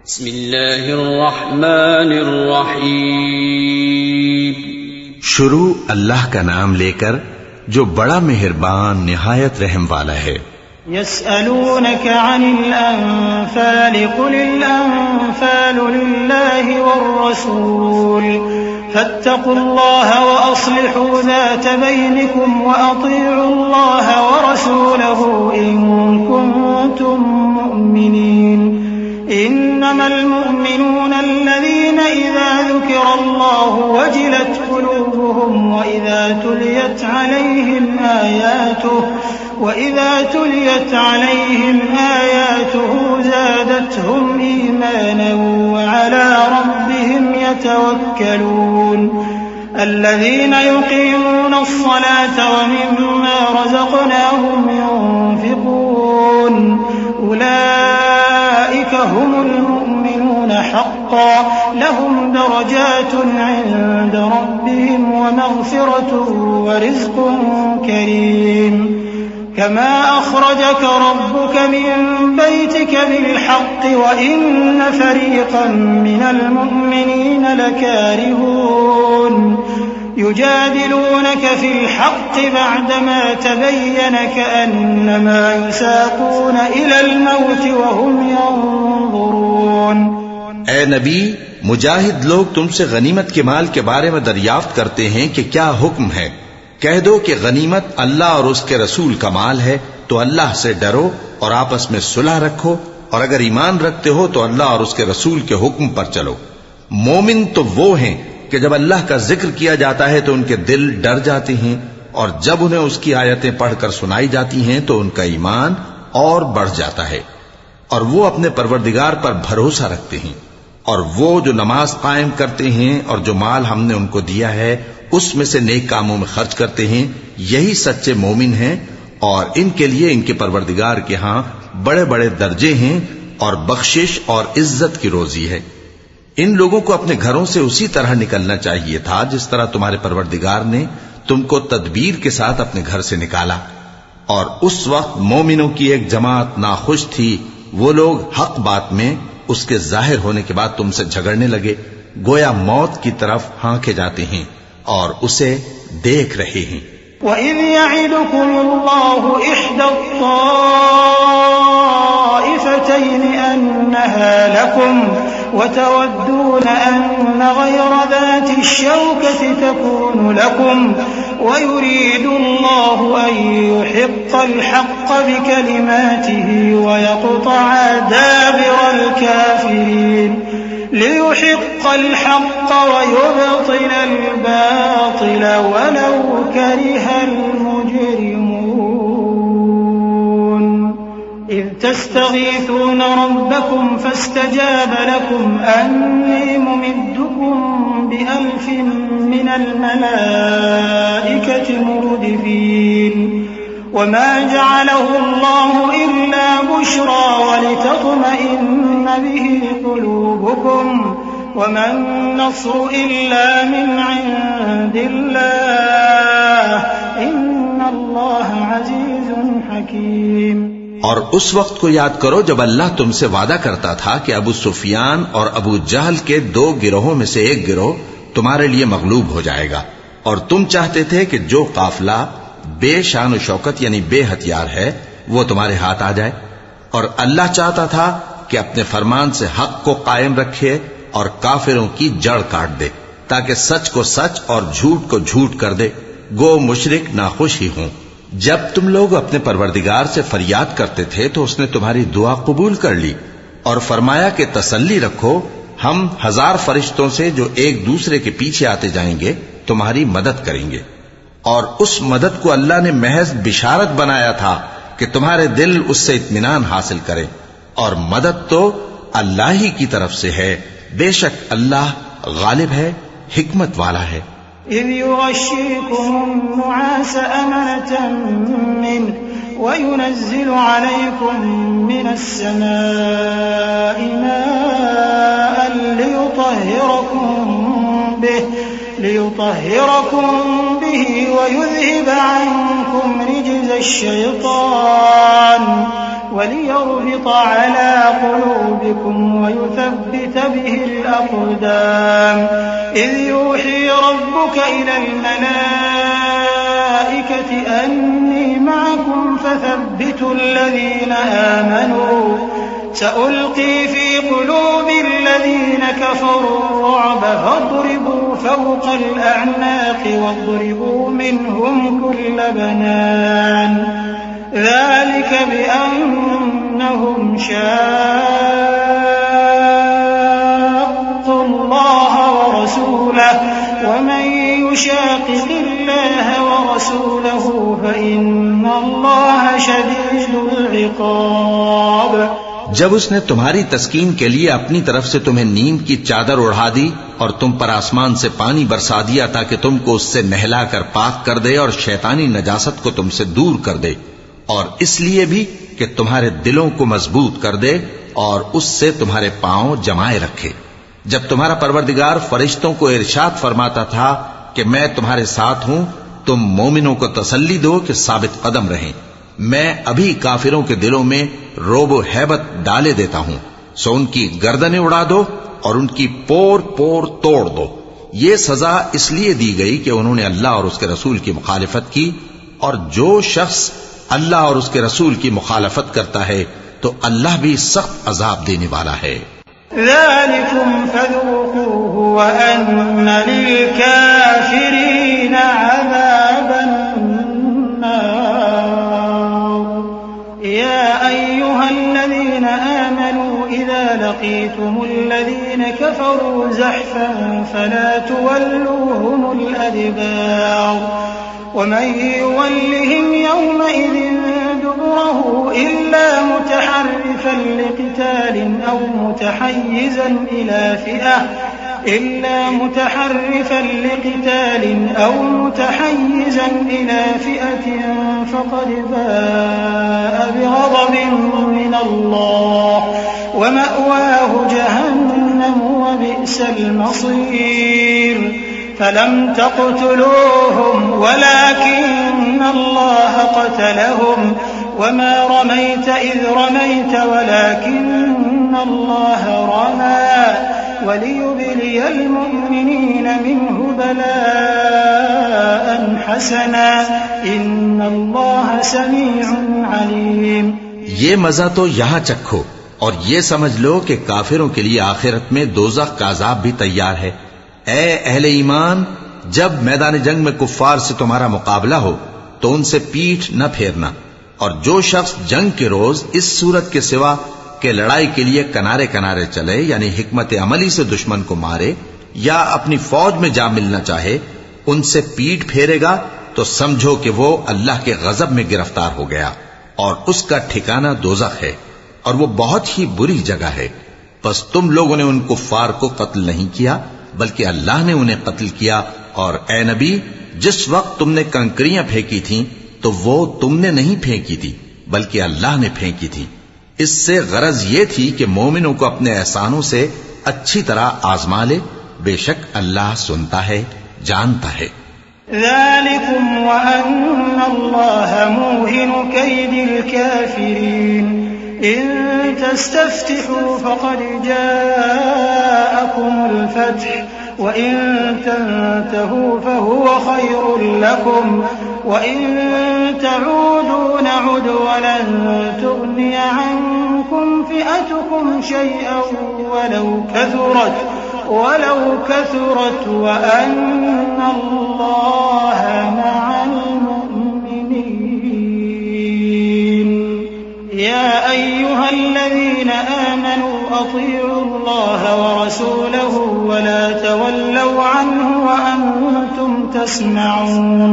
बिस्मिल्लाहिर्रहमानिर्रहीम। शुरू अल्लाह का नाम लेकर जो बड़ा मेहरबान निहायत रहम वाला है। यस्अलूनका अनिल अनफाल कुलिल अनफालु लिल्लाहि वर्रसूल फत्तकुल्लाह व अस्लिहू ज़ात बैनिकुम व अतीउल्लाह व रसूलहू इन कुंतुम मुमिनीन। इन्नमल मुमिनूना अल्लज़ीना इज़ा ज़ुकिरल्लाहु वजिलत क़ुलूबुहुम व इज़ा तुलियत अलैहिम आयातुहु ज़ादतहुम ईमाना व अला रब्बिहिम यतवक्कलून। الذين يقيمون الصلاة ومما رزقناهم ينفقون أولئك هم المؤمنون حقا لهم درجات عند ربهم ومغفرة ورزق كريم كما أخرجك ربك من بيتك بالحق وإن فريقا من المؤمنين لكارهون يجادلونك في الحق بعدما تبين كأنما يساقون إلى الموت وهم ينظرون। ए नबी, मुजाहिद लोग तुमसे गनीमत के माल के बारे में दरियाफ्त करते हैं कि क्या हुक्म है। कह दो कि गनीमत अल्लाह और उसके रसूल का माल है, तो अल्लाह से डरो और आपस में सुलह रखो, और अगर ईमान रखते हो तो अल्लाह और उसके रसूल के हुक्म पर चलो। मोमिन तो वो हैं कि जब अल्लाह का जिक्र किया जाता है तो उनके दिल डर जाते हैं, और जब उन्हें उसकी आयतें पढ़कर सुनाई जाती हैं तो उनका ईमान और बढ़ जाता है, और वो अपने परवरदिगार पर भरोसा रखते हैं। और वो जो नमाज कायम करते हैं और जो माल हमने उनको दिया है उसमें से नेक कामों में खर्च करते हैं, यही सच्चे मोमिन हैं, और इनके लिए इनके परवरदिगार के हां बड़े बड़े दर्जे हैं और बख्शिश और इज्जत की रोजी है। इन लोगों को अपने घरों से उसी तरह निकलना चाहिए था जिस तरह तुम्हारे परवरदिगार ने तुमको तदबीर के साथ अपने घर से निकाला। और उस वक्त मोमिनों की एक जमात नाखुश थी। वो लोग हक बात में उसके जाहिर होने के बाद तुमसे झगड़ने लगे, गोया मौत की तरफ हांके जाते हैं और उसे देख रहे हैं। वइज़ यइदुकुमुल्लाहु इह्दा त्ताइफ़तैनि अन्नहा लकुम वतवद्दून अन्न गयरा ज़ाति शौकति तकूनु लकुम वयुरीदुल्लाहु अन युहिक़्क़ल हक़्क़ बिकलिमातिही वयक़्तअ दाबिरल काफ़िरीन लियुहिक़्क़ الحق ويبطل الباطل ولو كره المجرمون إذ تستغيثون ربكم فاستجاب لكم أني ممدكم بألف من الملائكة مردفين وما جعله الله إلا بشرى ولتطمئن به قلوبكم وما النصر إلا من عند الله إن الله عزيز حكيم। और उस वक्त को याद करो जब अल्लाह तुमसे वादा करता था कि अबू सुफियान और अबू जहल के दो गिरोहों में से एक गिरोह तुम्हारे लिए मगलूब हो जाएगा, और तुम चाहते थे कि जो काफिला बेशान व शौकत यानी बेहथियार है वो तुम्हारे हाथ आ जाए, और अल्लाह चाहता था कि अपने फरमान से हक को कायम रखे और काफिरों की जड़ काट दे, ताकि सच को सच और झूठ को झूठ कर दे, गो मुशरिक नाखुश ही हों। जब तुम लोग अपने परवरदिगार से फरियाद करते थे तो उसने तुम्हारी दुआ कबूल कर ली और फरमाया कि तसल्ली रखो, हम 1000 फरिश्तों से जो एक दूसरे के पीछे आते जाएंगे तुम्हारी मदद करेंगे। और उस मदद को अल्लाह ने महज बिशारत बनाया था कि तुम्हारे दिल उससे इत्मीनान हासिल करें, और मदद तो अल्लाह ही की तरफ से है। बेशक अल्लाह गालिब है, हिकमत वाला है। إذ يغشيكم النعاس أمنة منه وينزل عليكم من السماء ماء ليطهركم به ويذهب عنكم رجز الشيطان वलियरबित अला क़ुलूबिकुम वयुथब्बित बिहिल अक़दाम इज़ यूही रब्बुक इलल मलाइकति अन्नी मअकुम फथब्बितुल लज़ीना आमनू सउल्क़ी फ़ी क़ुलूबिल लज़ीना कफ़रू अर्रुअब फ़ाضربوا फ़ौक़ الأعناق वाضرबू मिनहुम कुल्ल बनान ذلك بأنهم شاقوا الله ورسوله ومن يشاقق الله ورسوله فإن الله شديد العقاب। जब उसने तुम्हारी तस्कीन के लिए अपनी तरफ से तुम्हें नींद की चादर उड़ा दी और तुम पर आसमान से पानी बरसा दिया ताकि तुमको उससे नहलाकर पाक कर दे और शैतानी नजासत को तुमसे दूर कर दे, और इसलिए भी कि तुम्हारे दिलों को मजबूत कर दे और उससे तुम्हारे पांव जमाए रखे। जब तुम्हारा परवरदिगार फरिश्तों को इरशाद फरमाता था कि मैं तुम्हारे साथ हूं, तुम मोमिनों को तसल्ली दो कि साबित कदम रहें। मैं अभी काफिरों के दिलों में रोबो हैबत डाले देता हूं, सो उनकी गर्दनें उड़ा दो और उनकी पोर पोर तोड़ दो। ये सजा इसलिए दी गई कि उन्होंने अल्लाह और उसके रसूल की मुखालिफत की, और जो शख्स अल्लाह और उसके रसूल की मुखालफत करता है तो अल्लाह भी सख्त अजाब देने वाला है। ज़ालिकुम फ़ज़ूक़ूहु व अन्न लिलकाफ़िरीन अज़ाबन नार। या अय्युहल्लज़ीन आमनू इज़ा लक़ीतुमुल्लज़ीन कफ़रू ज़हफ़न फ़ला तुवल्लूहुमुल अदबार वमन युवल्लिहिम यौमइज़ दुबुरहु इल्ला मुतहर्रिफन लिक़ितालिन अव मुतहय्यिज़न इला फ़िअतिन फ़क़द बाअ बिग़ज़बिन मिनल्लाह वमअवाहु जहन्नम वबि'सल मसीर। फलम तक़्तुलूहुम वलाकिन्न अल्लाह क़तलहुम वमा रमैत इज़ रमैत वलाकिन्न अल्लाह रमा वलियुब्लियल मुमिनीन मिन्हु बलाअन हसना इन्नल्लाह समीउन अलीम। ये मजा तो यहां चखो और ये समझ लो कि काफिरों के लिए आखिरत में दोज़ख का अज़ाब भी तैयार है। ए अहले ईमान, जब मैदान जंग में कुफ्फार से तुम्हारा मुकाबला हो तो उनसे पीठ न फेरना, और जो शख्स जंग के रोज इस सूरत के सिवा के लड़ाई के लिए किनारे किनारे चले, यानी हिकमत अमली से दुश्मन को मारे या अपनी फौज में जा मिलना चाहे, उनसे पीठ फेरेगा तो समझो कि वो अल्लाह के गजब में गिरफ्तार हो गया और उसका ठिकाना दोज़ख है, और वो बहुत ही बुरी जगह है। बस तुम लोगों ने उन कुफ्फार को कत्ल नहीं किया, बल्कि अल्लाह ने उन्हें कत्ल किया। और ए नबी, जिस वक्त तुमने कंकरियां फेंकी थीं तो वो तुमने नहीं फेंकी थी, बल्कि अल्लाह ने फेंकी थी। इससे गरज ये थी कि मोमिनों को अपने एहसानों से अच्छी तरह आजमा ले। बेशक अल्लाह सुनता है, जानता है। ज़ालिकुम व अन्नल्लाह मूहिनु कैदिल काफिरीन इन तस्तफ्तिहू फक़द जाअकुमुल फ़त्ह व इन तंतहू फहुव खैरुल लकुम व इन तऊदू नउद वलन तुग़निय अन्कुम फ़िअतुकुम शैअन वलौ कथुरत व अन्नल्लाह मअल मुमिनीन। या अय्युहल्लज़ीन आमनू अतीअू अल्लाह व रसूलहु व ला तवल्लव अन्हु व अंतुम तस्मऊन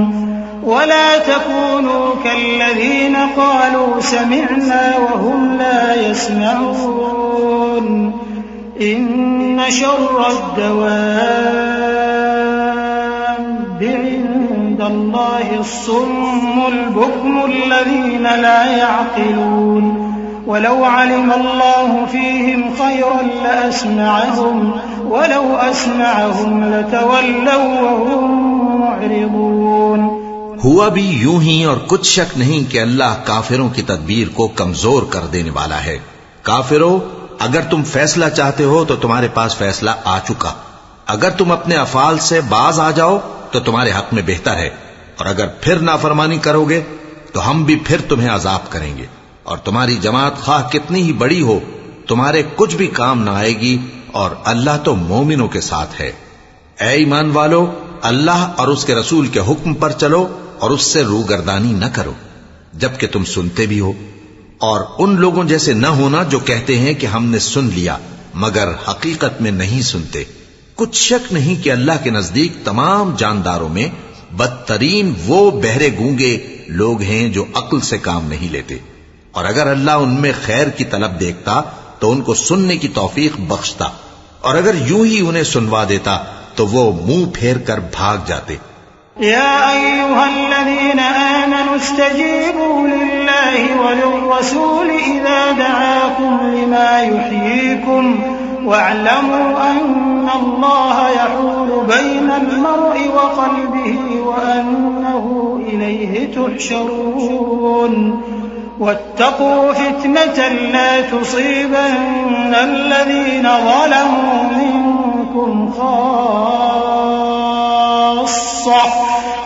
वला तकूनू कल्लज़ीन क़ालू समिअना व हुम ला यस्मऊन। इन्न शर्रद दवाब इंदल्लाहि अस्सुम्मुल बुक्मुल्लज़ीन ला यअक़िलून वलौ अलिमल्लाहु फ़ीहिम ख़ैरन लअस्मअहुम वलौ अस्मअहुम लतवल्लव वहुम मुअरिदून। हुआ भी यूं ही और कुछ शक नहीं कि अल्लाह काफिरों की तदबीर को कमजोर कर देने वाला है। काफिरों, अगर तुम फैसला चाहते हो तो तुम्हारे पास फैसला आ चुका। अगर तुम अपने अफाल से बाज आ जाओ तो तुम्हारे हक में बेहतर है, और अगर फिर नाफरमानी करोगे तो हम भी फिर तुम्हें अजाब करेंगे, और तुम्हारी जमात खाह कितनी ही बड़ी हो तुम्हारे कुछ भी काम ना आएगी, और अल्लाह तो मोमिनों के साथ है। ऐ ईमान वालो, अल्लाह और उसके रसूल के हुक्म पर चलो और उससे रूगर्दानी न करो जबकि तुम सुनते भी हो, और उन लोगों जैसे न होना जो कहते हैं कि हमने सुन लिया मगर हकीकत में नहीं सुनते। कुछ शक नहीं कि अल्लाह के नजदीक तमाम जानदारों में बदतरीन वो बहरे गूंगे लोग हैं जो अक्ल से काम नहीं लेते, और अगर अल्लाह उनमें खैर की तलब देखता तो उनको सुनने की तौफीक बख्शता, और अगर यूं ही उन्हें सुनवा देता तो वो मुंह फेर कर भाग जाते। या अय्युहल्लज़ीना आमनू इस्तजीबू लिल्लाहि वलिर्रसूल इज़ा दआकुम लिमा युहयीकुम वअलमू अन्नल्लाह यहूलु बैनल मर्इ व क़ल्बिही व अन्नहु इलैहि तुहशरून वत्तक़ू फितनतन ला तुसीबन्न अल्लज़ीना ज़लमू मिनकुम खास्सा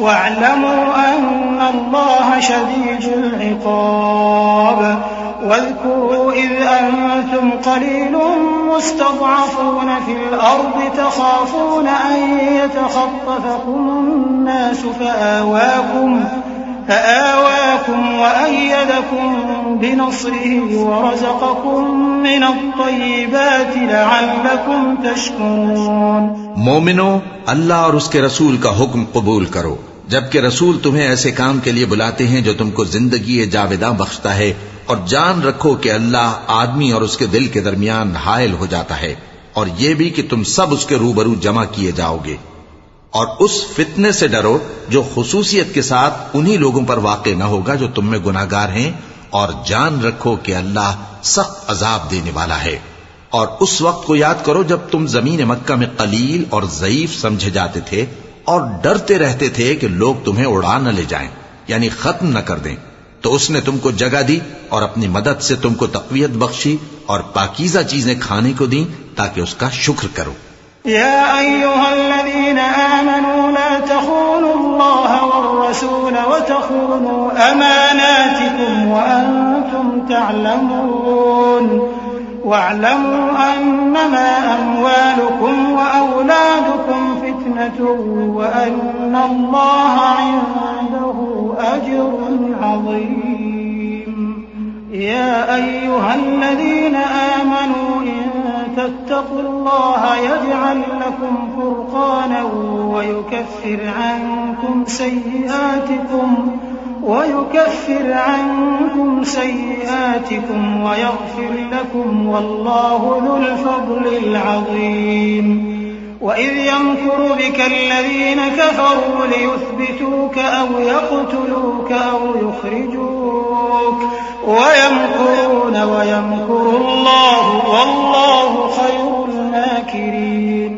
वअलमू अन्नल्लाह शदीदुल इक़ाब واذكروا إذ أنتم قليل مستضعفون في الأرض تخافون أن يتخطفكم الناس فآواكم وأيدكم بنصره ورزقكم من الطيبات لعلكم تشكرون। मोमिनो, अल्लाह और उसके रसूल का हुक्म कबूल करो जबकि रसूल तुम्हें ऐसे काम के लिए बुलाते हैं जो तुमको जिंदगी जावेदा बख्शता है, और जान रखो कि अल्लाह आदमी और उसके दिल के दरमियान हायल हो जाता है, और यह भी कि तुम सब उसके रूबरू जमा किए जाओगे। और उस फितने से डरो जो खुसूसियत के साथ उन्हीं लोगों पर वाक़े न होगा जो तुम में गुनाहगार हैं, और जान रखो कि अल्लाह सख्त अजाब देने वाला है। और उस वक्त को याद करो जब तुम जमीन मक्का में कलील और ज़ईफ समझे जाते थे और डरते रहते थे कि लोग तुम्हें उड़ा न ले जाएं, यानी खत्म न कर दें। तो उसने तुमको जगह दी और अपनी मदद से तुमको तक़वियत बख्शी और पाकीज़ा चीजें खाने को दी ताकि उसका शुक्र करो। या अय्युहल्लज़ीना आमनू ला तख़ूनुल्लाह वर्रसूल व तख़ूनू अमानातिकुम व अंतुम तअलमून वअलमू अन्नमा अम्वालुकुम व औलादुकुम फितनतुन व अन्नल्लाह इंदहु अज्रुन अज़ीम। या अय्युहल्लज़ीना आमनू तत्तक़ुल्लाह यजअल लकुम फुरक़ानन वयुकफ्फिर अन्कुम सय्यिआतिकुम वयग़फिर लकुम वल्लाहु ज़ुल फ़ज़लिल अज़ीम। वइज़ यमकुरु बिका अल्लज़ीना कफ़रू लियुथ्बितूका औ यक़्तुलूका औ युख़्रिजूक वयमकुरून वयमकुरुल्लाहु वल्लाहु खैरुल माकिरीन।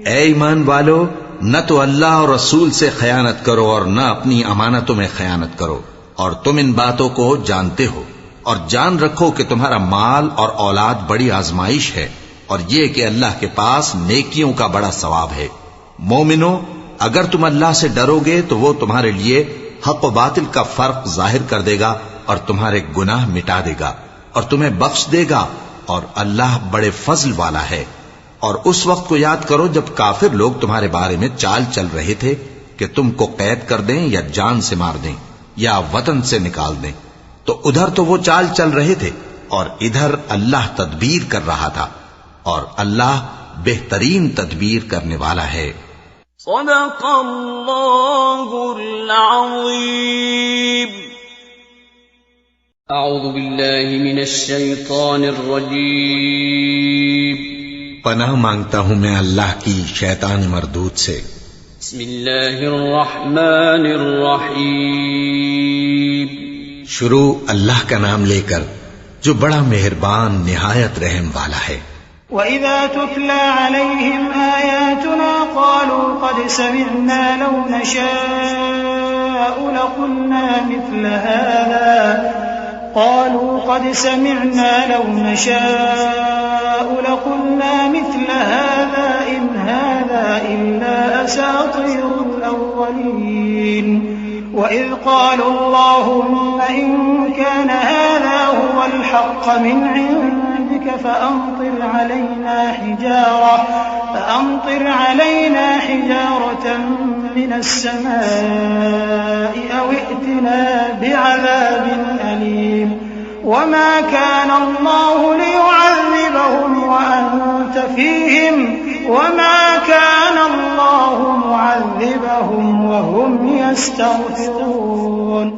ऐ ईमान वालो, न तो अल्लाह और रसूल से खयानत करो और न अपनी अमानतों में खयानत करो, और तुम इन बातों को जानते हो। और जान रखो कि तुम्हारा माल और औलाद बड़ी आजमाइश है, और ये कि अल्लाह के पास नेकियों का बड़ा सवाब है। मोमिनो, अगर तुम अल्लाह से डरोगे तो वो तुम्हारे लिए हक व बातिल का फर्क जाहिर कर देगा और तुम्हारे गुनाह मिटा देगा और तुम्हें बख्श देगा, और अल्लाह बड़े फजल वाला है। और उस वक्त को याद करो जब काफिर लोग तुम्हारे बारे में चाल चल रहे थे कि तुमको कैद कर दें या जान से मार दें या वतन से निकाल दें। तो उधर तो वो चाल चल रहे थे और इधर अल्लाह तदबीर कर रहा था, और अल्लाह बेहतरीन तदबीर करने वाला है। सदक़ल्लाहुल अज़ीम। अऊज़ु बिल्लाहि मिनश शैतानिर रजीम। पनाह मांगता हूं मैं अल्लाह की शैतान मरदूद से। बिस्मिल्लाहिर रहमानिर रहीम। शुरू अल्लाह का नाम लेकर जो बड़ा मेहरबान निहायत रहम वाला है। वइज़ा तुतला अलैहिम आयातुना क़ालू क़द समिअना लौ नशाअ نشاء لقلنا مثل هذا قالوا قد سمعنا لو نشاء لقلنا مثل هذا إن هذا إلا أساطير الأولين وإذ قالوا اللهم إن كان هذا هو الحق من عندك فأمطر علينا حجارة من السماء أو ائتنا بعذاب أليم وما كان الله ليعذبهم وأنت فيهم وما كان الله معذبهم وهم يستغفرون।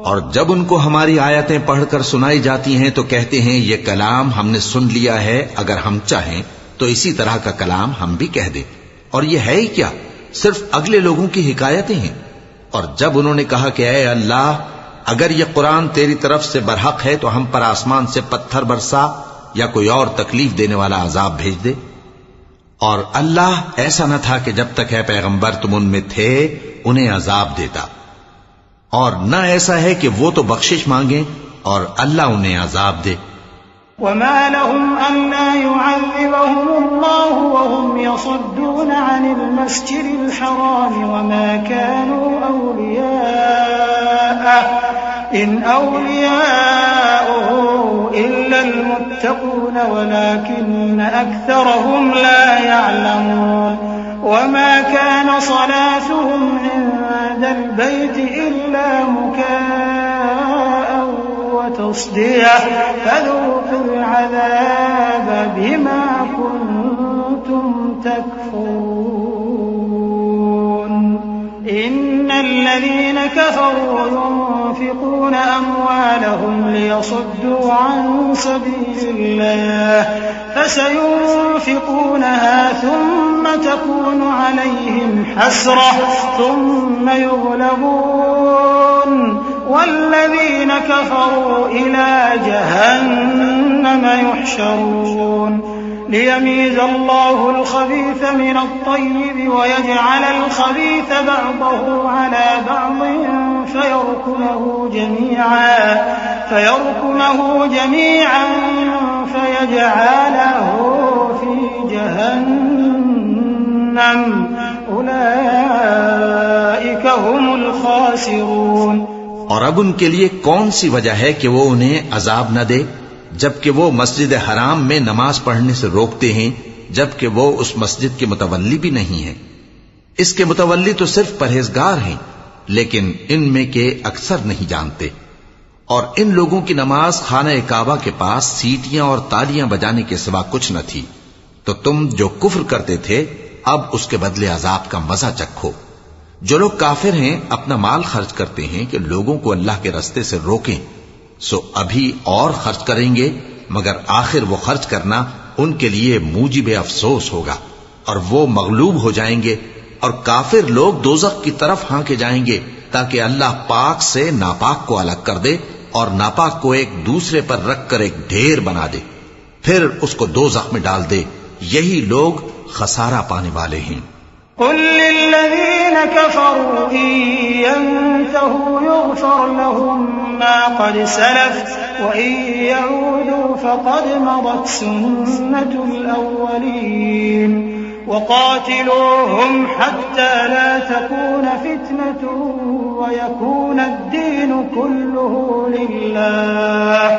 और जब उनको हमारी आयतें पढ़कर सुनाई जाती हैं तो कहते हैं ये कलाम हमने सुन लिया है, अगर हम चाहें तो इसी तरह का कलाम हम भी कह दें। और ये है ही क्या, सिर्फ अगले लोगों की हिकायतें हैं। और जब उन्होंने कहा कि ऐ अल्लाह, अगर ये कुरान तेरी तरफ से बरहक है तो हम पर आसमान से पत्थर बरसा या कोई और तकलीफ देने वाला अजाब भेज दे। और अल्लाह ऐसा न था कि जब तक है पैगंबर तुम उनमें थे उन्हें अजाब देता, और न ऐसा है कि वो तो बख्शिश मांगे और अल्लाह उन्हें अजाब दे। वमा लहुम अन्ना युअज़्ज़िबहुमुल्लाहु वहुम यसुद्दून अनिल मस्जिदिल हराम वमा कानू औलियाअहु इन औलियाउहु इल्लल मुत्तक़ून वलाकिन्न अक्सरहुम ला यअलमून वमा कान सलातुहुम इंदल बैति इल्ला मुकाअन वतस्दिया फज़ूक़ुल अज़ाब बिमा कुन्तुम तकफ़ुरून। इन्नल लज़ीन कफ़रू युनफ़िक़ून अम्वालहुम लियसुद्दू अन सबीलिल्लाह फसयुनफ़िक़ूनहा थुम्म तकून अलैहिम हसरह थुम्म युग़लबून वल्लज़ीन कफ़रू इला जहन्नम युहशरून। लियमीज़ अल्लाहु अल-ख़बीथ मिन अत-तय्यिब वयजअल अल-ख़बीथ बअदहु अला बअदिन फयरकुमहु जमीअन फयजअलहु फी जहन्नम उलाइक हुमुल ख़ासिरून। और अब उनके लिए कौन सी वजह है कि वो उन्हें अजाब न दे, जबकि वो मस्जिद हराम में नमाज पढ़ने से रोकते हैं, जबकि वो उस मस्जिद के मुतवल्ली भी नहीं है। इसके मुतवल्ली तो सिर्फ परहेजगार हैं, लेकिन इनमें के अक्सर नहीं जानते। और इन लोगों की नमाज खाना काबा के पास सीटियां और तालियां बजाने के सिवा कुछ न थी। तो तुम जो कुफ्र करते थे अब उसके बदले अजाब का मजा चखो। जो लोग काफिर हैं अपना माल खर्च करते हैं कि लोगों को अल्लाह के रास्ते से रोकें, सो अभी और खर्च करेंगे, मगर आखिर वो खर्च करना उनके लिए मूजिब अफसोस होगा और वो मगलूब हो जाएंगे। और काफिर लोग दोज़ख की तरफ हांके जाएंगे ताकि अल्लाह पाक से नापाक को अलग कर दे और नापाक को एक दूसरे पर रखकर एक ढेर बना दे, फिर उसको दोज़ख में डाल दे। यही लोग खसारा पाने वाले हैं। कुल लिल्लज़ीन कफ़रू इन यंतहू युग़फ़र लहुम मा क़द सलफ़ व इन यऊदू फ़क़द मदत सुन्नतुल अव्वलीन वक़ातिलूहुम हत्ता ला तकून फ़ितनतुन व यकून अद्दीन कुल्लुहु लिल्लाह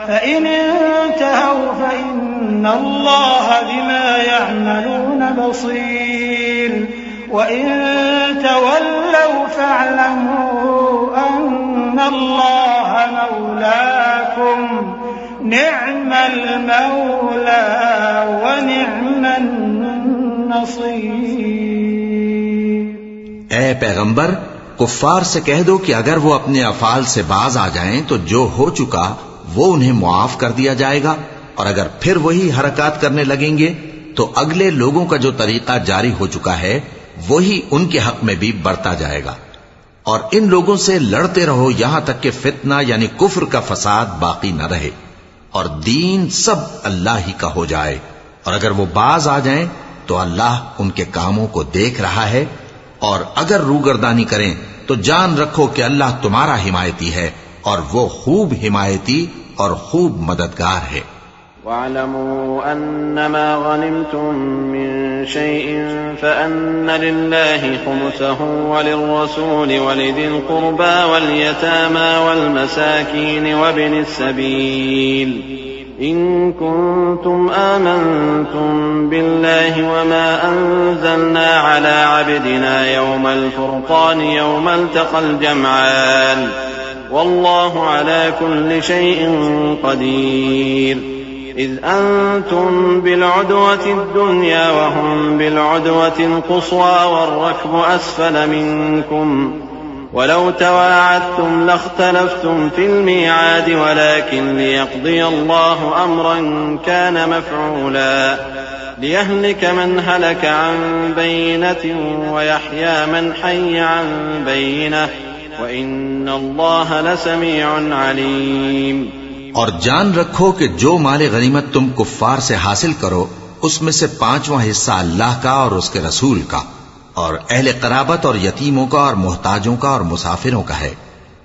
फ़इन इंतहव फ़इन्नल्लाह बिमा यअमलून बसीर वइन तवल्लव फ़अलमू अन्नल्लाह मौलाकुम निअमल मौला व निअमन नसीर। ऐ पैगंबर, कुफ्फार से कह दो कि अगर वो अपने अफाल से बाज आ जाएं तो जो हो चुका वो उन्हें मुआफ कर दिया जाएगा, और अगर फिर वही हरकत करने लगेंगे तो अगले लोगों का जो तरीका जारी हो चुका है वही उनके हक में भी बढ़ता जाएगा। और इन लोगों से लड़ते रहो यहां तक कि फितना यानी कुफ्र का फसाद बाकी न रहे और दीन सब अल्लाह ही का हो जाए। और अगर वो बाज आ जाएं तो अल्लाह उनके कामों को देख रहा है, और अगर रूगर्दानी करें तो तो जान रखो कि अल्लाह तुम्हारा हिमायती है और वो खूब हिमायती और खूब मददगार है। वअलमू अन्नमा गनिमतुम मिन शैइन फअन्न लिल्लाहि खुमुसहु वलिर्रसूलि वलिदिल कुर्बा वलयतामा वलमसाकीन वब्निस सबील इन कुंतुम आमनतुम बिल्लाहि वमा अंज़लना अला अब्दिना यौमल फुरक़ान यौमल तक़ल जमआन वल्लाहु अला कुल्लि शैइन क़दीर इज़ अंतुम बिलउदवतिद दुन्या वहुम बिलउदवतिल क़ुस्वा वर्रक्बु अस्फल मिनकुम वलौ तवाअदतुम लख्तलफ्तुम फिल मिआद वलाकिन लियक़्दिय अल्लाहु अम्रन कान मफ़ऊला लियहलिक मन हलक अन बय्यिनतिन वयहया मन हय्य अन बय्यिनह वइन्नल्लाह लसमीउन अलीम। और जान रखो कि जो माले गनीमत तुम कुफ्फार से हासिल करो उसमें से 5वां हिस्सा अल्लाह का और उसके रसूल का और अहले क़राबत और यतीमों का और मोहताजों का और मुसाफिरों का है।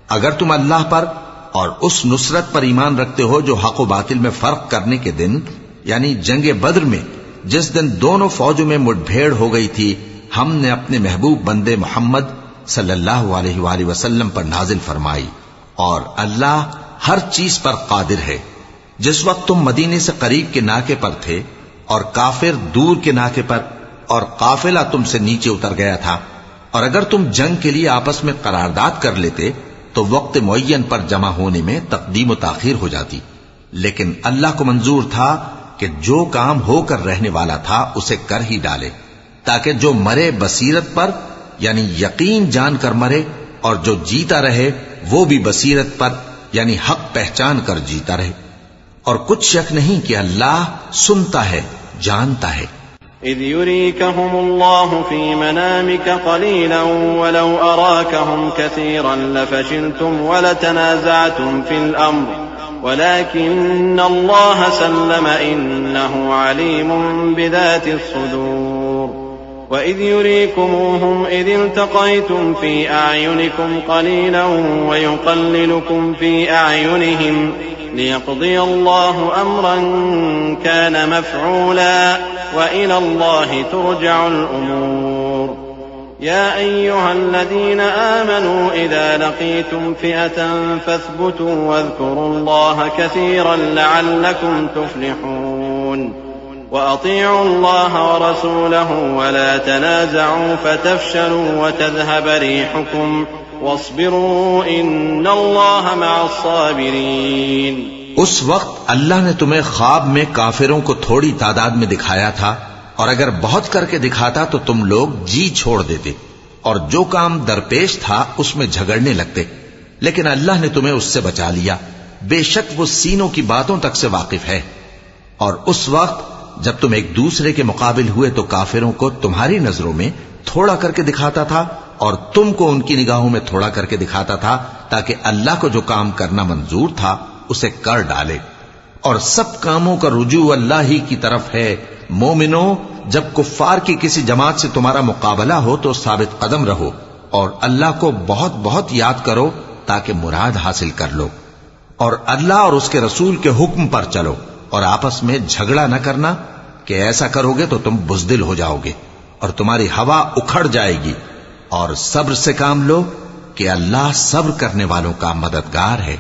अगर तुम अल्लाह पर और उस नुसरत पर ईमान रखते हो जो हक व बातिल में फर्क करने के दिन यानी जंगे बद्र में जिस दिन दोनों फौजों में मुठभेड़ हो गई थी, हमने अपने महबूब बंदे मोहम्मद सल्लल्लाहु अलैहि वसल्लम पर नाजिल फरमाई और अल्लाह हर चीज पर कादिर है। जिस वक्त तुम मदीने से करीब के नाके पर थे और काफिर दूर के नाके पर और काफिला तुमसे नीचे उतर गया था, और अगर तुम जंग के लिए आपस में करारदाद कर लेते तो वक्त मुअय्यन पर जमा होने में तकदीम व ताखीर हो जाती, लेकिन अल्लाह को मंजूर था कि जो काम होकर रहने वाला था उसे कर ही डाले, ताकि जो मरे बसीरत पर यानी यकीन जानकर मरे और जो जीता रहे वो भी बसीरत पर यानी हक पहचान कर जीता रहे। और कुछ शक नहीं कि अल्लाह सुनता है, जानता है। इज़ युरीकहुमुल्लाहु फी मनामिक क़लीलन वलौ अराकहुम कसीरन लफशिलतुम वलतनाज़अतुम फिल अम्र वलाकिन्नल्लाह सल्लम इन्नहु अलीमुन बिज़ातिस सुदूर। वइज़ युरीकुमूहुम इज़ इल्तक़यतुम फी अअयुनिकुम क़लीलन वयुक़ल्लिलुकुम फी अअयुनिहिम लियक़्दिय अल्लाहु अम्रन कान मफ़ऊला वइला अल्लाहि तुरजअुल उमूर। या अय्युहल्लज़ीन आमनू इज़ा लक़ीतुम फ़िअतन फ़ाथ्बुतू वज़्कुरुल्लाह कसीरन लअल्लकुम तुफ़्लिहून। वअतीअू अल्लाह वरसूलहु वला तनाज़अू फ़तफ़शलू वतज़हब रिहुकुम वस्बिरू इन्नल्लाह मअस्साबिरीन। उस वक्त अल्लाह ने तुम्हें ख्वाब में काफिरों को थोड़ी तादाद में दिखाया था, और अगर बहुत करके दिखाता तो तुम लोग जी छोड़ देते और जो काम दरपेश था उसमें झगड़ने लगते, लेकिन अल्लाह ने तुम्हें उससे बचा लिया। बेशक वो सीनों की बातों तक से वाकिफ है। और उस वक्त जब तुम एक दूसरे के मुकाबिल हुए तो काफिरों को तुम्हारी नजरों में थोड़ा करके दिखाता था और तुमको उनकी निगाहों में थोड़ा करके दिखाता था, ताकि अल्लाह को जो काम करना मंजूर था उसे कर डाले। और सब कामों का रुजू अल्लाह ही की तरफ है। मोमिनो, जब कुफ्फार की किसी जमात से तुम्हारा मुकाबला हो तो साबित कदम रहो और अल्लाह को बहुत बहुत याद करो ताकि मुराद हासिल कर लो। और अल्लाह और उसके रसूल के हुक्म पर चलो और आपस में झगड़ा न करना, कि ऐसा करोगे तो तुम बुज़दिल हो जाओगे और तुम्हारी हवा उखड़ जाएगी। और सब्र से काम लो कि अल्लाह सब्र करने वालों का मददगार है।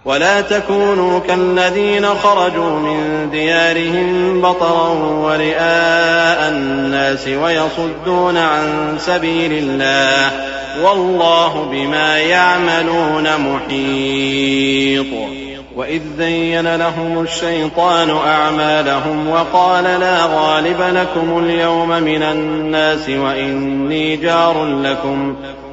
वला तकूनू कल्लज़ीना खरजू मिन दियारिहिम बतरन व रिआअन नास व यसुद्दून अन सबीलिल्लाह वल्लाहु बिमा यअमलून मुहीत। वइज़ ज़य्यन लहुमुश्शैतानु अअमालहुम वक़ाल ला गालिब लकुमुल यौम मिनन नास व इन्नी जारुन लकुम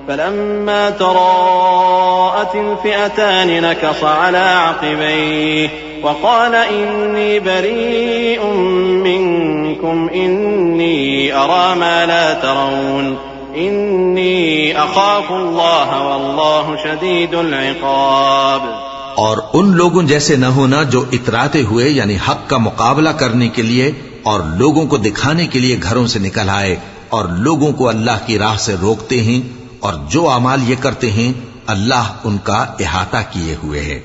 फलम्मा तराअतिल फ़िअतान नकस अला अक़बैहि वक़ाल इन्नी बरीउम मिनकुम इन्नी अरा मा ला तरौन इन्नी अख़ाफ़ुल्लाह वल्लाहु शदीदुल इक़ाब। और उन लोगों जैसे न होना जो इतराते हुए यानी हक का मुकाबला करने के लिए और लोगों को दिखाने के लिए घरों से निकल आए और लोगों को अल्लाह की राह से रोकते हैं और जो अमाल ये करते हैं अल्लाह उनका इहाता किए हुए है।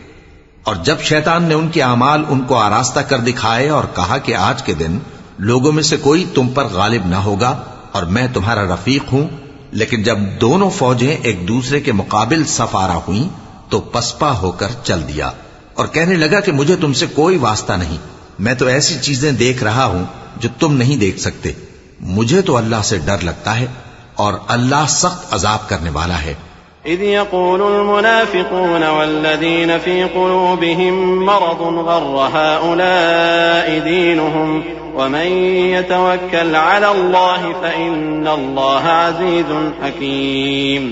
और जब शैतान ने उनके अमाल उनको आरास्ता कर दिखाए और कहा कि आज के दिन लोगों में से कोई तुम पर गालिब न होगा और मैं तुम्हारा रफीक हूं, लेकिन जब दोनों फौजें एक दूसरे के मुकाबिल सफारा हुई तो पसपा होकर चल दिया और कहने लगा कि मुझे तुमसे कोई वास्ता नहीं, मैं तो ऐसी चीजें देख रहा हूं जो तुम नहीं देख सकते। मुझे तो अल्लाह से डर लगता है और अल्लाह सख्त अजाब करने वाला है। इज़ यक़ूलुल मुनाफ़िक़ून वल्लज़ीन फ़ी क़ुलूबिहिम मरदुन ग़र्र हाउलाइ दीनुहुम वमन यतवक्कल अलल्लाहि फ़इन्नल्लाहा अज़ीज़ुन हकीम।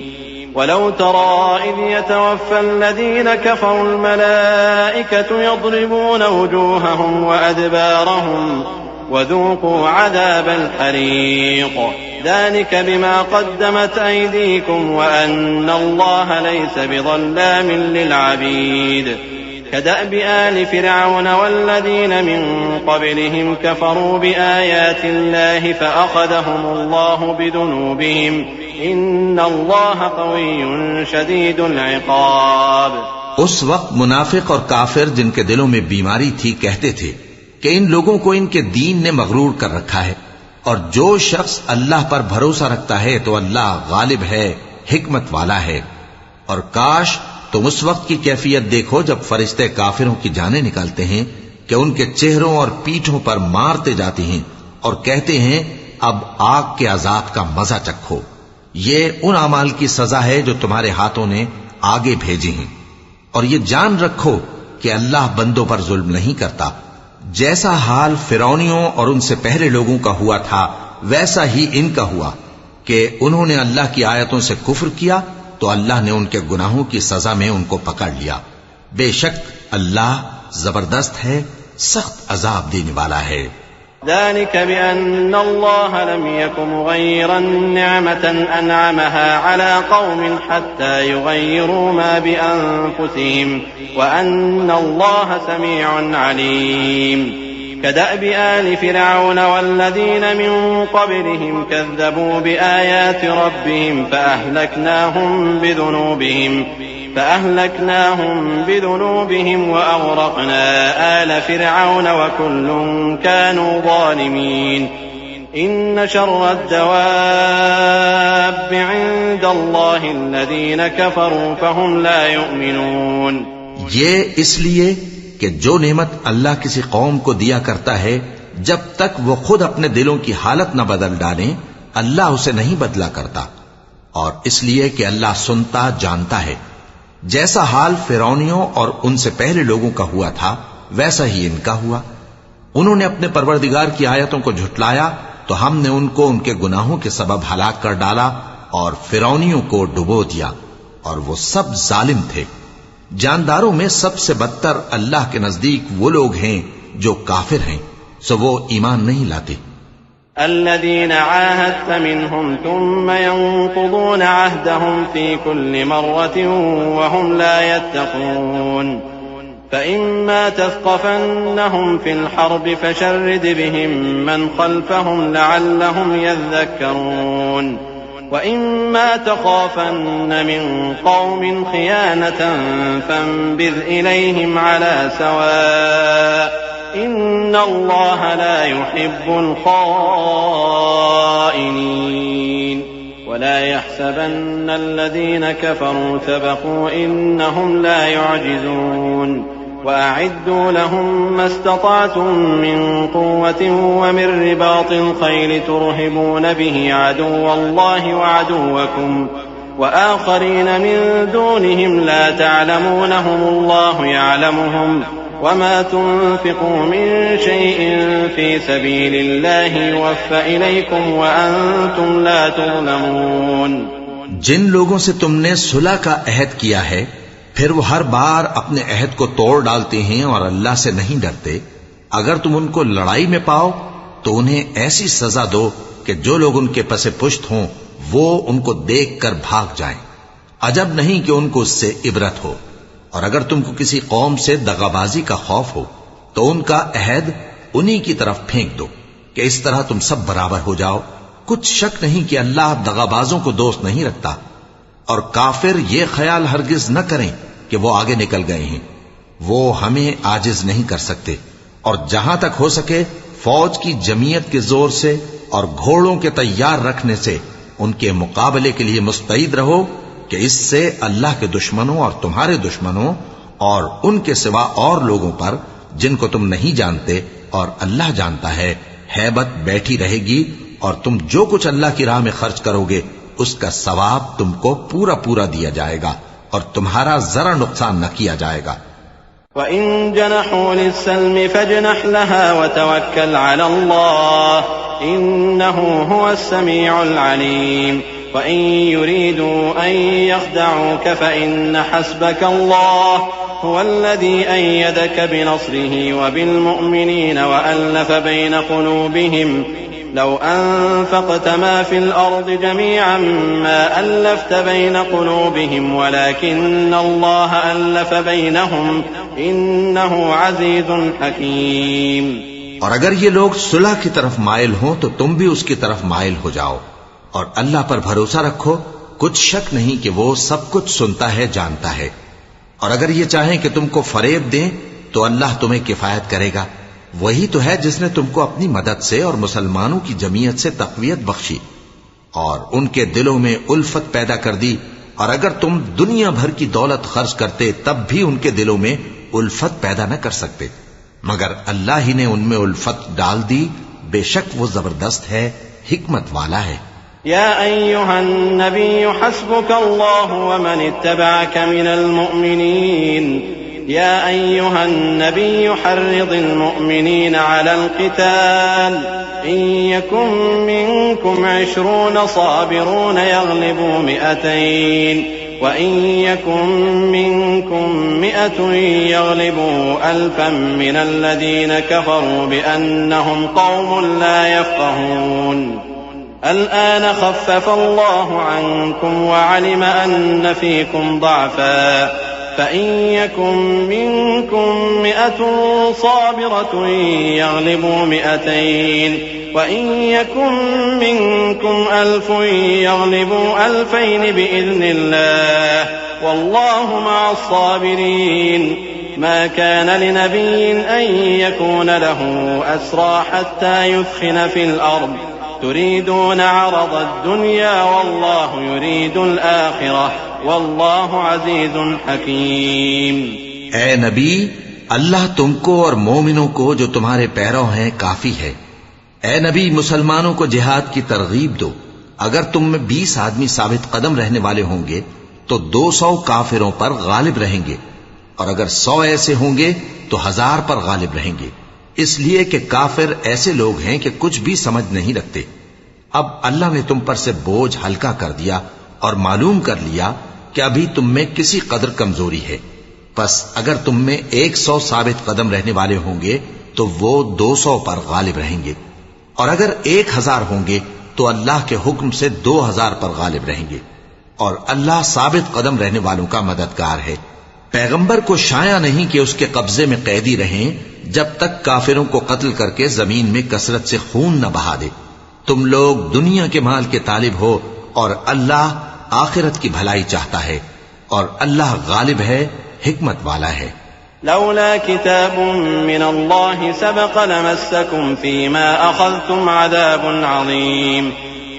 वलौ तरा इज़ यतवफ़्फ़ल कफ़रुल मलाइकतु यضرबून वुजूहहुम वअदबारहुम वज़ूक़ू अज़ाबल हरीक़ ذلك بما قدمت أيديكم وأن الله ليس بظلام للعبيد كدأب آل فرعون والذين من قبلهم كفروا بآيات الله فأخذهم الله بذنوبهم إن الله قوي شديد العقاب। उस वक्त मुनाफिक और काफिर जिनके दिलों में बीमारी थी कहते थे कि इन लोगों को इनके दीन ने मगरूर कर रखा है, और जो शख्स अल्लाह पर भरोसा रखता है तो अल्लाह गालिब है, हिकमत वाला है। और काश तुम उस वक्त की कैफियत देखो जब फरिश्ते काफिरों की जानें निकालते हैं कि उनके चेहरों और पीठों पर मारते जाते हैं और कहते हैं अब आग के अजाब का मजा चखो। ये उन अमाल की सजा है जो तुम्हारे हाथों ने आगे भेजे हैं। और ये जान रखो कि अल्लाह बंदों पर जुल्म नहीं करता। जैसा हाल फिरौनियों और उनसे पहले लोगों का हुआ था वैसा ही इनका हुआ कि उन्होंने अल्लाह की आयतों से कुफ्र किया तो अल्लाह ने उनके गुनाहों की सजा में उनको पकड़ लिया। बेशक अल्लाह जबरदस्त है, सख्त अजाब देने वाला है। ذلك بأن الله لم يكن مغيرا نعمة أنعمها على قوم حتى يغيروا ما بأنفسهم وأن الله سميع عليم كدأب آل فرعون والذين من قبلهم كذبوا بآيات ربهم فأهلكناهم بذنوبهم وأغرقنا آل فرعون وكل كانوا ظالمين إن شر الدواب عند الله الذين كفروا فهم لا يؤمنون। ये इसलिए कि जो नेमत अल्लाह किसी कौम को दिया करता है जब तक वो खुद अपने दिलों की हालत न बदल डाले अल्लाह उसे नहीं बदला करता, और इसलिए कि अल्लाह सुनता जानता है। जैसा हाल फिरौनियों और उनसे पहले लोगों का हुआ था वैसा ही इनका हुआ। उन्होंने अपने परवरदिगार की आयतों को झुटलाया तो हमने उनको उनके गुनाहों के सबब हलाक कर डाला और फिरौनियों को डुबो दिया, और वो सब जालिम थे। जानदारों में सबसे बदतर अल्लाह के नजदीक वो लोग हैं जो काफिर हैं, सो वो ईमान नहीं लाते। الذين عاهدت منهم ثم ينقضون عهدهم في كل مرة وهم لا يتقون فإما تثقفنهم في الحرب فشرد بهم من خلفهم لعلهم يذكرون وإما تخافن من قوم خيانة فانبذ إليهم على سواء إن الله لا يحب الخائنين ولا يحسبن الذين كفروا سبقوا إنهم لا يعجزون وأعدوا لهم ما استطعتم من قوة ومن رباط الخيل ترهبون به عدو الله وعدوكم وآخرين من دونهم لا تعلمونهم الله يعلمهم وما تنفقوا من شيء في سبيل الله يوفى إليكم وأنتم لا تظلمون। जिन लोगों से तुमने सुलह का अहद किया है फिर वो हर बार अपने अहद को तोड़ डालते हैं और अल्लाह से नहीं डरते, अगर तुम उनको लड़ाई में पाओ तो उन्हें ऐसी सजा दो कि जो लोग उनके पसे पुश्त हों वो उनको देखकर भाग जाएं। अजब नहीं कि उनको उससे इबरत हो। और अगर तुमको किसी कौम से दगाबाजी का खौफ हो तो उनका अहद उन्हीं की तरफ फेंक दो कि इस तरह तुम सब बराबर हो जाओ। कुछ शक नहीं कि अल्लाह दगाबाजों को दोस्त नहीं रखता। और काफिर ये ख्याल हरगिज न करें कि वो आगे निकल गए हैं, वो हमें आजिज नहीं कर सकते। और जहां तक हो सके फौज की जमीयत के जोर से और घोड़ों के तैयार रखने से उनके मुकाबले के लिए मुस्तैद रहो कि इससे अल्लाह के दुश्मनों और तुम्हारे दुश्मनों और उनके सिवा और लोगों पर जिनको तुम नहीं जानते और अल्लाह जानता है, हैबत बैठी रहेगी और तुम जो कुछ अल्लाह की राह में खर्च करोगे उसका सवाब तुमको पूरा पूरा दिया जाएगा और तुम्हारा जरा नुकसान न किया जाएगा। वइन जनहू लिस्सल्म फजनह लहा वतवक्कल अला अल्लाह इन्नहू हुवस समीउल अलीम वइन युरीदू अन यख्दऊक फइन्न हस्बक अल्लाह हुवल्लज़ी अय्यदक बिनस्रिही वबिलमुअ्मिनीन वअल्लफ़ बैन क़ुलूबिहिम लौ अनफ़क़त मा फ़िल अर्ज़ि जमीअन मा अल्लफ़्त बैन क़ुलूबिहिम वलाकिन्न अल्लाह अल्लफ़ बैनहुम इन्नहु अज़ीज़ुन हकीम। और अगर ये लोग सुलह की तरफ माइल हों तो तुम भी उसकी तरफ माइल हो जाओ और अल्लाह पर भरोसा रखो, कुछ शक नहीं कि वो सब कुछ सुनता है, जानता है। और अगर ये चाहें कि तुमको फरेब दें तो अल्लाह तुम्हें किफायत करेगा। वही तो है जिसने तुमको अपनी मदद से और मुसलमानों की जमीयत से तक़वियत बख्शी और उनके दिलों में उल्फत पैदा कर दी। और अगर तुम दुनिया भर की दौलत खर्च करते तब भी उनके दिलों में उल्फत पैदा न कर सकते, मगर अल्लाह ही ने उनमें उल्फत डाल दी। बेशक वो जबरदस्त है, हिकमत वाला है। या अय्युहन नबिय्यु हस्बुकल्लाहु व मन इत्तबअक मिनल मुअ्मिनीन या अय्युहन नबिय्यु हर्रिदिल मुअ्मिनीना अलल क़िताल इन यकुम मिनकुम 20 साबिरून यग़लिबू 100 व इन यकुम मिनकुम 100 यग़लिबू 1000 मिनल्लज़ीना कफ़रू बिअन्नहुम क़ौमुन ला यफ़क़हून الآن خفف الله عنكم وعلم أن فيكم ضعفا فإن يكن منكم 100 صابرة يغلبوا 200 وإن يكن منكم 1000 يغلبوا 2000 بإذن الله والله مع الصابرين ما كان لنبي أن يكون له أسرى حتى يثخن في الأرض تريدون عرض الدنيا والله يريد الآخرة والله عزيز حكيم। ए नबी, अल्लाह तुमको और मोमिनों को जो तुम्हारे पैरों हैं काफी है। ए नबी, मुसलमानों को जिहाद की तरगीब दो। अगर तुम में 20 आदमी साबित कदम रहने वाले होंगे तो 200 काफिरों पर गालिब रहेंगे, और अगर 100 ऐसे होंगे तो 1000 पर गालिब रहेंगे, इसलिए कि काफिर ऐसे लोग हैं कि कुछ भी समझ नहीं रखते। अब अल्लाह ने तुम पर से बोझ हल्का कर दिया और मालूम कर लिया कि अभी तुम में किसी कदर कमजोरी है। बस अगर तुम में 100 साबित कदम रहने वाले होंगे तो वो 200 पर गालिब रहेंगे, और अगर 1000 होंगे तो अल्लाह के हुक्म से 2000 पर गालिब रहेंगे, और अल्लाह साबित कदम रहने वालों का मददगार है। पैगंबर को शाया नहीं कि उसके कब्जे में कैदी रहें जब तक काफिरों को कत्ल करके जमीन में कसरत से खून न बहा दे। तुम लोग दुनिया के माल के तालिब हो और अल्लाह आखिरत की भलाई चाहता है, और अल्लाह गालिब है, हिकमत वाला है। लौला किताबुम मिनल्लाहि सबक़ लमस्सकुम फीमा अख़ज़्तुम अज़ाबुन अज़ीम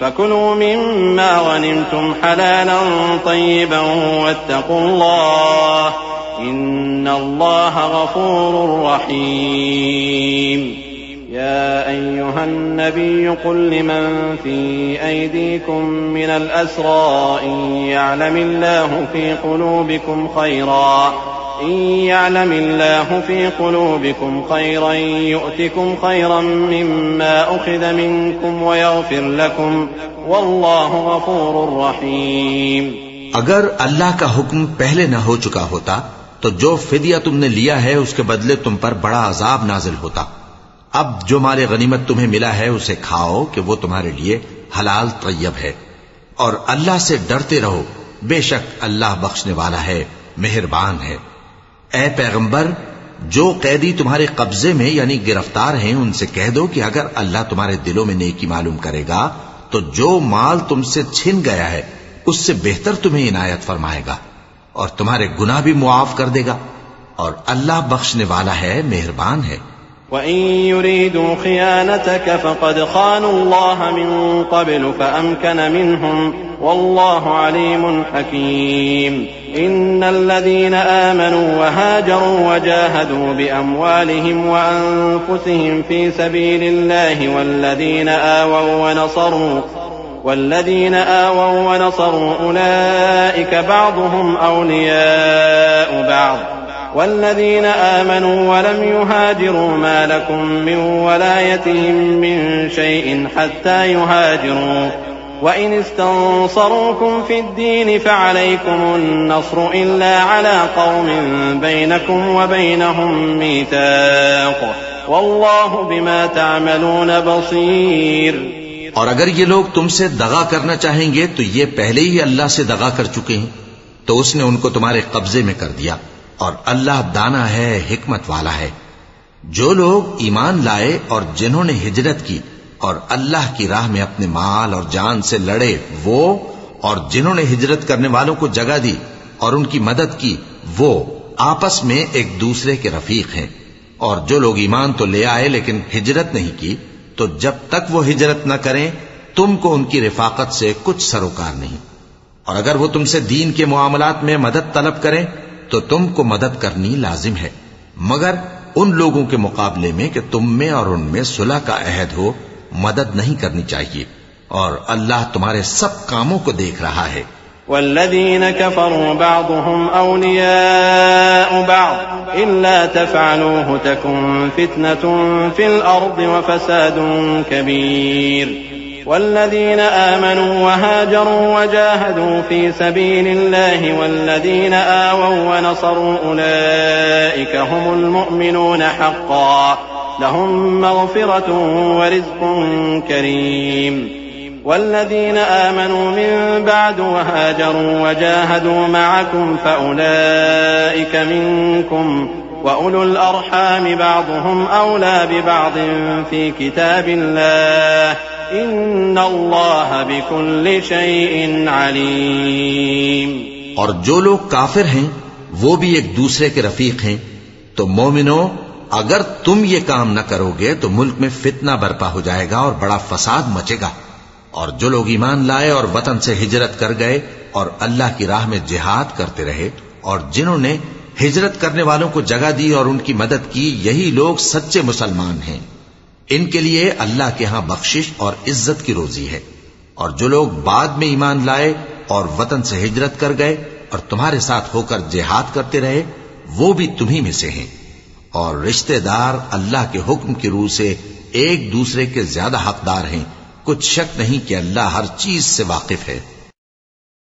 फकुलू मिम्मा गनिमतुम हलालन तय्यिबन वत्तक़ुल्लाह इन्नल्लाह गफ़ूरुर रहीम। या अय्युहन नबिय्यु कुल लिमन फी अयदीकुम मिनल अस्रा इन यअलमिल्लाहु फी क़ुलूबिकुम खैरन यु'तिकुम खैरन मिम्मा उख़िज़ मिनकुम वयग़फ़िर लकुम वल्लाहु गफ़ूरुर रहीम। अगर अल्लाह का हुक्म पहले न हो चुका होता तो जो फिदिया तुमने लिया है उसके बदले तुम पर बड़ा अजाब नाजिल होता। अब जो माल गनीमत तुम्हें मिला है उसे खाओ कि वो तुम्हारे लिए हलाल तय्यब है, और अल्लाह से डरते रहो, बेशक अल्लाह बख्शने वाला है, मेहरबान है। ए पैगंबर, जो कैदी तुम्हारे कब्जे में यानी गिरफ्तार हैं उनसे कह दो कि अगर अल्लाह तुम्हारे दिलों में नेकी मालूम करेगा तो जो माल तुमसे छिन गया है उससे बेहतर तुम्हें इनायत फरमाएगा और तुम्हारे गुनाह भी मुआफ कर देगा, और अल्लाह बख्शने वाला है, मेहरबान है। वइन युरीदू खियानतक फक़द खानु अल्लाह मिन क़ब्ल फ़अमकन मिनहुम वल्लाहु अलीमुन हकीम। इन्नल्लज़ीना आमनू वहाजरू वजाहदू बिअमवालिहिम वअन्फुसिहिम फी सबीलिल्लाहि والذين آووا ونصروا أولئك بعضهم أولياء بعض والذين آمنوا ولم يهاجروا ما لكم من ولايتهم من شيء حتى يهاجروا وإن استنصروكم في الدين فعليكم النصر إلا على قوم بينكم وبينهم ميثاق والله بما تعملون بصير। और अगर ये लोग तुमसे दगा करना चाहेंगे तो ये पहले ही अल्लाह से दगा कर चुके हैं, तो उसने उनको तुम्हारे कब्जे में कर दिया, और अल्लाह दाना है, हिकमत वाला है। जो लोग ईमान लाए और जिन्होंने हिजरत की और अल्लाह की राह में अपने माल और जान से लड़े, वो और जिन्होंने हिजरत करने वालों को जगह दी और उनकी मदद की, वो आपस में एक दूसरे के रफीक हैं। और जो लोग ईमान तो ले आए लेकिन हिजरत नहीं की, तो जब तक वो हिजरत न करें तुमको उनकी रिफाकत से कुछ सरोकार नहीं। और अगर वो तुमसे दीन के मुआमलात में मदद तलब करें तो तुमको मदद करनी लाजिम है, मगर उन लोगों के मुकाबले में कि तुम में और उनमें सुलह का अहद हो, मदद नहीं करनी चाहिए। और अल्लाह तुम्हारे सब कामों को देख रहा है। वल्लज़ीन कफ़रू बअदुहुम औलियाउ बअद इल्ला तफ़अलूहु तकुन फ़ितनतुन फ़िल अर्ज़ि व फ़सादुन कबीर। वल्लज़ीन आमनू वहाजरू वजाहदू फ़ी सबीलिल्लाहि वल्लज़ीन आवौ वनसरू उलाइका हुमुल मुअमिनून हक़्क़न लहुम मग़फ़िरतुन व रिज़्क़ुन करीम। والذين آمنوا من بعد وهاجروا وجاهدوا معكم فأولئك منكم وأولو الأرحام بعضهم أولى ببعض في كتاب الله إن الله بكل شيء عليم। और जो लोग काफिर हैं वो भी एक दूसरे के रफीक हैं। तो मोमिनो, अगर तुम ये काम न करोगे तो मुल्क में फितना बर्पा हो जाएगा और बड़ा फसाद मचेगा। और जो लोग ईमान लाए और वतन से हिजरत कर गए और अल्लाह की राह में जिहाद करते रहे और जिन्होंने हिजरत करने वालों को जगह दी और उनकी मदद की, यही लोग सच्चे मुसलमान हैं। इनके लिए अल्लाह के यहां बख्शिश और इज्जत की रोजी है। और जो लोग बाद में ईमान लाए और वतन से हिजरत कर गए और तुम्हारे साथ होकर जिहाद करते रहे, वो भी तुम्ही में से हैं। और रिश्तेदार अल्लाह के हुक्म की रूह से एक दूसरे के ज्यादा हकदार हैं। कुछ शक नहीं कि अल्लाह हर चीज से वाकिफ है।